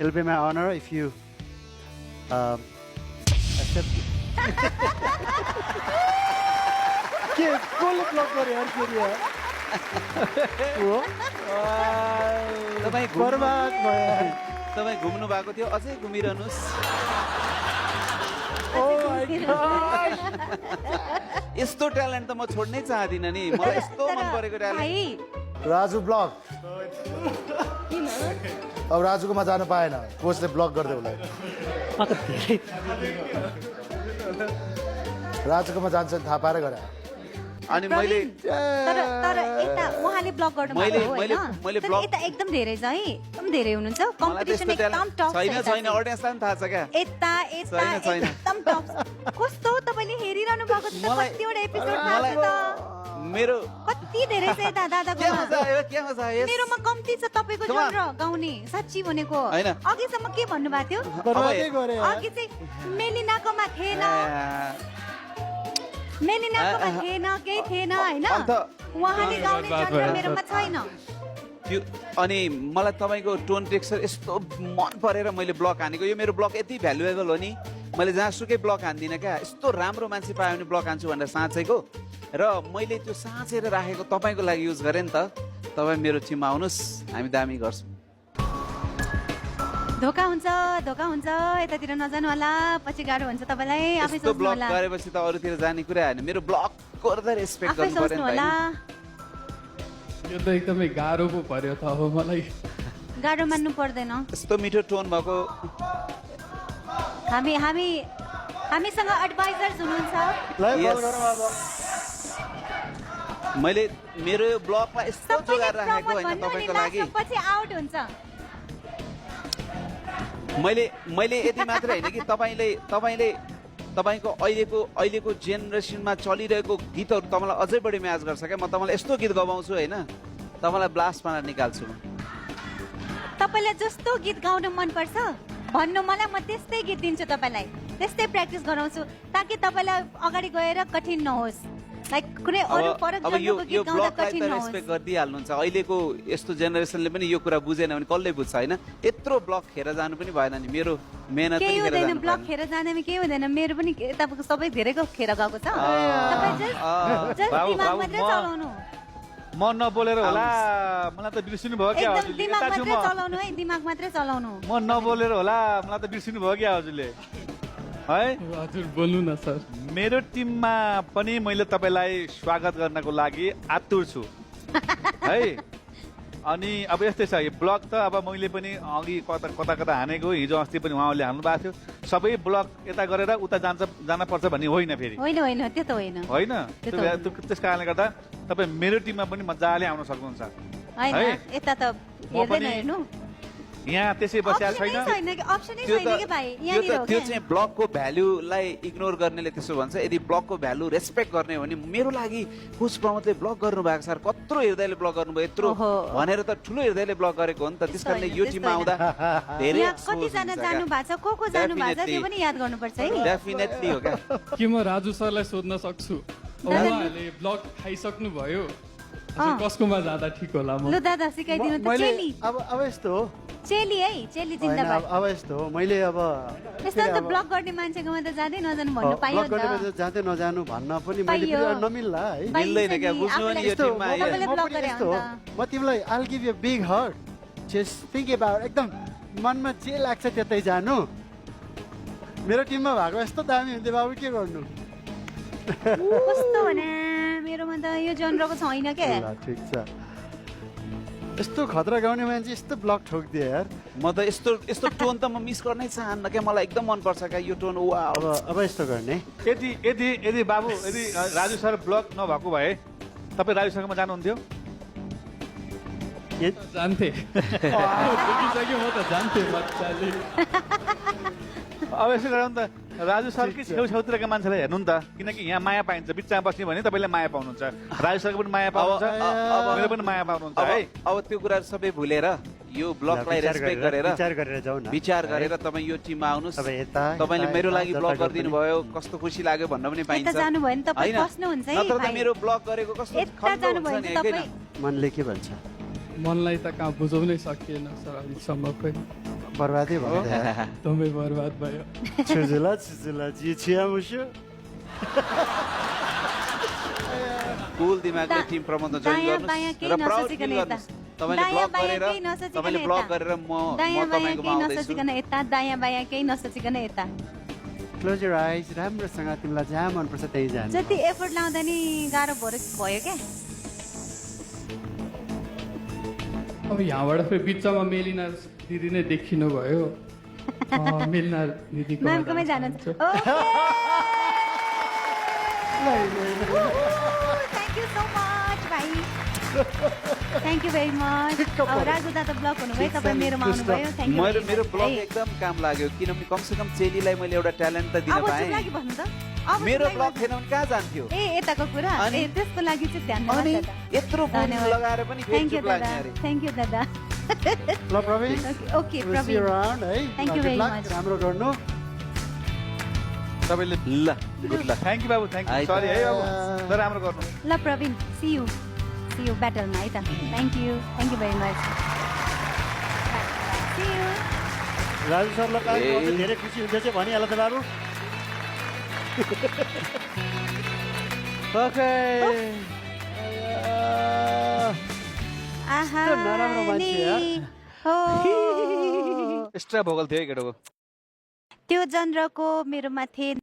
It'll be my honor if you accept. के कसले block गरे यार फेरि यार हो तपाईँ बर्बाद भयो तपाईँ घुम्नु भएको थियो अझै घुमिरहनुहोस् यस्तो ट्यालेन्ट त म छोड्नै चाहदिनँ नि मलाई यस्तो मन परेको ट्यालेन्ट राजु ब्लक अब राजुकोमा जानु पाएन कोचले ब्लक गरिदियो उसलाई राजुकोमा जान्छ नि थाहा पाएर गरे अनि मैले तर यता उहाँले ब्लक गर्नु भएको हो मैले हैन ब्लक यता एकदम धेरै छ है एकदम धेरै हुनुहुन्छ कम्पिटिसन एकदम टफ छैन अडियन्सलाई पनि थाहा छ क्या यता एकदम टफ कस्तो तपाईले हेरिरहनु भएको छ कतिवटा एपिसोड थाहा छ त मेरो कति धेरै छ यता दादाको के मजा आयो मेरोमा कम्ती छ तपाईको जोर गाउने साच्ची भनेको अघिसम्म के भन्नु भएको थियो अघि चाहिँ मेलिनाकोमा थिएन मेलिनाकोमा थिएन केही थिएन हैन उहाँले गाउने चन्द्र मेरोमा छैन अनि मलाई तपाईको टोन टेक्सचर यस्तो मन परेर मैले ब्लक हानेको यो मेरो ब्लक यति भ्यालुएबल हो नि मैले जहाँसुकै ब्लक हान्दिनँ क्या यस्तो राम्रो मान्छे पायो भने ब्लक हान्छु भनेर साँचेको र मैले त्यो साँचेर राखेको तपाईँको लागि युज गरेँ नि त तपाईँ मेरो टिममा आउनुहोस् हामी दामी गर्छौँ धोका हुन्छ यतातिर नजानु होला पछि गाह्रो हुन्छ तपाईलाई आफै यस्तो सोच्नु ब्लक होला गरेपछि त अरूतिर जाने कुरा हैन मेरो ब्लकको त रेस्पेक्ट आफै गर्नु सोच्नु पर्यो होला यो त एकदमै गाह्रो पो पर्यो त अब मलाई गाह्रो मान्नु पर्दैन यस्तो मिठो टोन भएको हामीसँग एडभाइजर्स हुनुहुन्छ मैले मेरो यो ब्लकमा यस्तो जोगाएर राखेको हैन तपाईको लागि पछि आउट हुन्छ मैले यति मात्र हैन कि तपाईको अहिलेको जेनेरेसनमा चलिरहेको गीतहरु तपाईलाई अझै बढी म्याच गर्छ क्या म तपाईलाई यस्तो गीत गवाउँछु हैन तपाईलाई ब्लास्ट बनाएर निकाल्छु तपाईलाई जस्तो गीत गाउन मन पर्छ भन्नु मलाई म त्यस्तै गीत दिन्छु तपाईलाई त्यस्तै प्र्याक्टिस गराउँछु ताकि तपाईलाई अगाडि गएर कठिन नहोस् लाइक कुनै अरु फरक जग्गाको गीत गाउँदा कठिन नहोस् रेस्पेक्ट गर्दिहाल्नुहुन्छ अहिलेको यस्तो जेनेरेसनले पनि यो कुरा बुझेन भने कसले बुझ्छ हैन यत्रो ब्लक खेर जानु पनि भएन नि मेरो मेहनत पनि खेर जानु ब्लक खेर जाँदैमा केही हुँदैन मेरो पनि तपाईको सबै धेरैको खेर गएको छ तपाई जस्ट दिमाग मात्रै चलाउनु म नबोलेर होला मलाई त बिर्सिनु भयो क्या एकदम दिमाग मात्रै चलाउनु है दिमाग मात्रै चलाउनु म नबोलेर होला मलाई त बिर्सिनु भयो क्या हजुरले है हजुर बोल्नु न सर मेरो टिममा पनि मैले तपाईलाई स्वागत गर्नको लागि आतुर छु है अनि अब यस्तै छ यो ब्लक त अब मैले पनि अघि कता हानेको हिजो अस्ति पनि उहाँले हान्नु भएको थियो सबै ब्लक यता गरेर उता जान पर्छ भन्ने होइन फेरि होइन त्यो त होइन होइन त्यस कारणले गर्दा तपाईँ मेरो टिममा पनि मजाले आउन सक्नुहुन्छ हैन यता त हेर्दैन हेर्नु यहाँ त्यसै बसिया छैन अप्सनै छैन के भाइ यहाँनिर हो त्यो चाहिँ ब्लकको भ्यालुलाई इग्नोर गर्नेले त्यसो भन्छ यदि ब्लकको भ्यालु रेस्पेक्ट गर्ने हो भने मेरो लागि कोच प्रमोदले ब्लक गर्नु भएको सर कत्रो हृदयले ब्लक गर्नुभयो यत्रो भनेर त ठुलो हृदयले ब्लक गरेको हो नि त त्यसकारणले यो टिममा आउँदा धेरै कति जना जानु भएको छ को जानु भएको छ त्यो पनि याद गर्नुपर्छ है डेफिनेटली हो क्या के म राजु सरलाई सोध्न सक्छु उहाँले ब्लक खाइसक्नु भयो कसकोमा जाँदा ठिक होला म ल दादा सिकाइदिनु त चेली अब यस्तो हो चेली है चेली जिन्दाबाद अब यस्तो हो मैले अब यस्तो त ब्लक गर्ने मान्छेकोमा त जाँदै नजानु भन्नु पाइयो ब्लक गर्ने मान्छे जाँदै नजानु भन्न पनि मैले फेरि नमिल्ला है मिल्दैन क्या बुझ्नु नि यो टिममा म तिमीलाई I'll give you a big heart just think about एकदम मनमा जे लाग्छ त्यतै जानु मेरो टिममा भएको यस्तो दामी हुन्थ्यो बाबु के गर्नु कस्तो भने मेरोमा त यो जनरको छैन के ठिक छ यस्तो खतरा गाउने मान्छे यस्तो ब्लक ठोक्दियो यार म त यस्तो टोन त म मिस गर्नै चाहन्न क्या मलाई एकदम मन पर्छ क्या यो टोन अब यस्तो गर्ने यदि बाबु यदि राजु सर ब्लक नभएको भए तपाईँ राजु सरकोमा जानुहुन्थ्यो जान्थे देखिसक्यो म त जान्थे मजाले अब यसो गरौँ त राजु सरकै छेउछाउतिरका मान्छेलाई हेर्नु नि त किनकि यहाँ माया पाइन्छ बिचमा बस्ने भने तपाईँले माया पाउनुहुन्छ राजु सरको पनि माया पाउनुहुन्छ मेरो पनि माया पाउनुहुन्छ है अब त्यो कुराहरू सबै भुलेर यो ब्लकलाई रेस्पेक्ट गरेर विचार गरेर तपाईँ यो टिममा आउनुहोस् तपाईँले मेरो लागि ब्लक गरिदिनु भयो कस्तो खुसी लाग्यो भन्न पनि पाइन्छ नत्र त मेरो ब्लक गरेको कस्तो मनले के भन्छ मनलाई त कहाँ बुझाउनै सकिएन सर अहिलेसम्म पनि बर्बादै भयो तपाईँ बर्बाद भयो छुजुला छुजुला जी छियामुसु कुल दिमागले टिम प्रबन्धन जोइन दायाँ गर्नुहोस् बायाँ केही र प्राउड नसोचिकन फिल यता। गर्नुहोस् तपाईँले दायाँ ब्लक बायाँ गरेर केही नसोचिकन तपाईँले यता। ब्लक गरेर म दायाँ बायाँ तपाईँकोमा केही आउँदैछु नसोचिकन यता दायाँ बायाँ केही नसोचिकन यता क्लोज योर आइज राम्रोसँग तिमीलाई जहाँ मनपर्छ त्यही जानु जति एफोर्ट लाउँदा नि गाह्रो भयो क्या अब यहाँबाट फेरि बिचमा मेलिना दिदी नै देखिनु भयो मेलिना दिदीको म्यामकोमै जानुहुन्छ थ्याङ्क यू सो मच भाइ थ्याङ्क यू भेरी मच अब राजु दादा ब्लक हुनुभयो तपाईँ मेरोमा आउनुभयो थ्याङ्क यू मेरो ब्लग एकदम काम लाग्यो किनभने कमसेकम चेलीलाई मैले एउटा ट्यालेन्ट त दिन अब चुप पाएँ लागि भन्नु त अब मेरो चुप ब्लग लागि थिएन भने कहाँ जान्थ्यो ए यताको कुरा अनि? ए त्यसको लागि चाहिँ ध्यान अनि दिनुहोस् दादा यत्रो गुण धन्यवाद। लगाएर पनि फेरि थ्याङ्क यू चुप दादा लाग्ने अरे थ्याङ्क यू दादा ल Praveen okay We'll see you Praveen around, है Thank you Good very luck, much. राम्रो गर्नु तपाईँले ल गुड लक थ्याङ्क यू बाबु थ्याङ्क यू आइता। सरी है बाबु ल राम्रो गर्नु ल प्रवीण सी यू ब्याटलमा है त thank you very much see you Raju sir लगायत ए। अझ धेरै खुसी हुन्छ चाहिँ भनिहाल त बाबु ओके आहा कस्तो नराम्रो मान्छे यार। हो एक्स्ट्रा भोकल थियो है केटाको त्यो चन्द्रको मेरोमा थिए